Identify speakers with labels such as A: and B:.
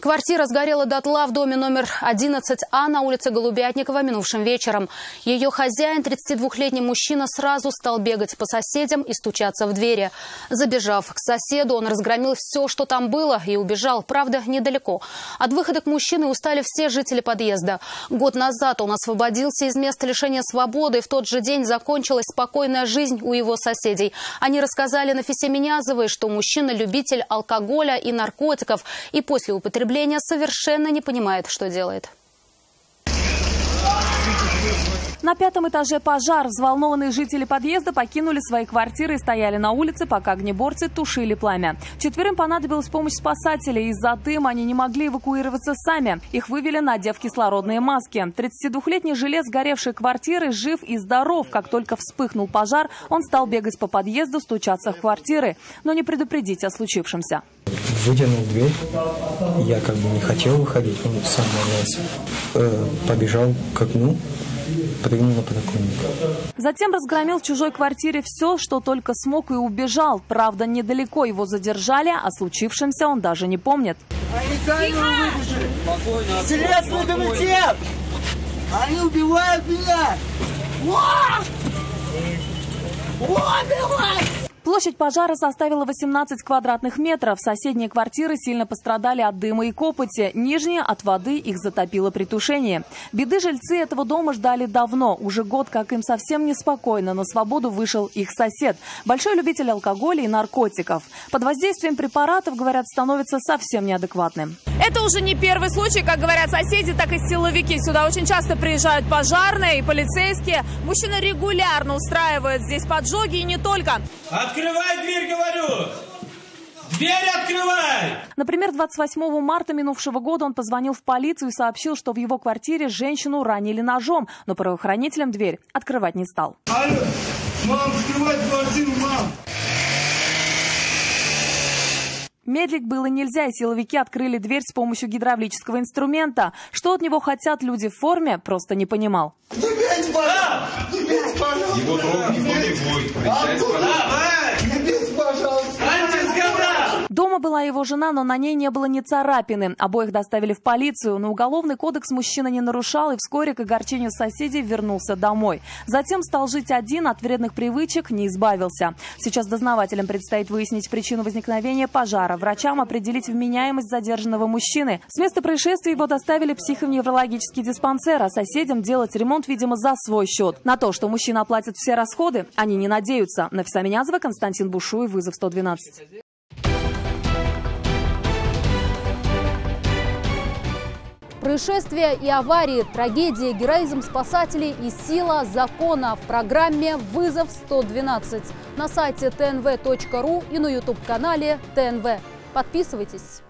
A: Квартира сгорела дотла в доме номер 11А на улице Голубятникова минувшим вечером. Ее хозяин, 32-летний мужчина, сразу стал бегать по соседям и стучаться в двери. Забежав к соседу, он разгромил все, что там было, и убежал. Правда, недалеко. От выхода к мужчине устали все жители подъезда. Год назад он освободился из места лишения свободы, и в тот же день закончилась спокойная жизнь у его соседей. Они рассказали Нафисе Минязовой, что мужчина любитель алкоголя и наркотиков, и после употребления совершенно не понимает, что делает.
B: На 5-м этаже пожар. Взволнованные жители подъезда покинули свои квартиры и стояли на улице, пока огнеборцы тушили пламя. 4 понадобилась помощь спасателей. Из-за дыма они не могли эвакуироваться сами. Их вывели, надев кислородные маски. 32-летний жилец сгоревшей квартиры жив и здоров. Как только вспыхнул пожар, он стал бегать по подъезду, стучаться в квартиры, но не предупредить о случившемся.
C: Выдернул дверь. Я не хотел выходить, сам ворвался. Побежал к окну. Прыгнул на подоконник.
B: Затем разгромил в чужой квартире все, что только смог, и убежал. Правда, недалеко его задержали, о случившемся он даже не помнит.
D: Следственный комитет! Они убивают меня! Убивают!
B: Площадь пожара составила 18 квадратных метров. Соседние квартиры сильно пострадали от дыма и копоти. Нижние от воды, их затопило при тушении. Беды жильцы этого дома ждали давно. Уже год, как им совсем неспокойно. На свободу вышел их сосед. Большой любитель алкоголя и наркотиков. Под воздействием препаратов, говорят, становится совсем неадекватным.
E: Это уже не первый случай, как говорят соседи, так и силовики. Сюда очень часто приезжают пожарные и полицейские. Мужчина регулярно устраивает здесь поджоги, и не только.
F: Открывай дверь, говорю! Дверь открывай!
B: Например, 28 марта минувшего года он позвонил в полицию и сообщил, что в его квартире женщину ранили ножом, но правоохранителям дверь открывать не стал.
D: Алло, мам, открывай квартиру, мам!
B: Медлить было нельзя, и силовики открыли дверь с помощью гидравлического инструмента. Что от него хотят люди в форме, просто не понимал.
D: Не бейте, пожалуйста! Не бейте, пожалуйста!
F: Его трогать никто не будет.
D: Не бейте, пожалуйста!
B: Дома была его жена, но на ней не было ни царапины. Обоих доставили в полицию. Но уголовный кодекс мужчина не нарушал и вскоре, к огорчению соседей, вернулся домой. Затем стал жить один, от вредных привычек не избавился. Сейчас дознавателям предстоит выяснить причину возникновения пожара, врачам определить вменяемость задержанного мужчины. С места происшествия его доставили в психоневрологический диспансер, а соседям делать ремонт, видимо, за свой счет. На то, что мужчина оплатит все расходы, они не надеются. Нафиса Минязова, Константин Бушуев, вызов 112.
A: Происшествия и аварии, трагедии, героизм спасателей и сила закона в программе «Вызов 112» на сайте tnv.ru и на YouTube-канале ТНВ. Подписывайтесь.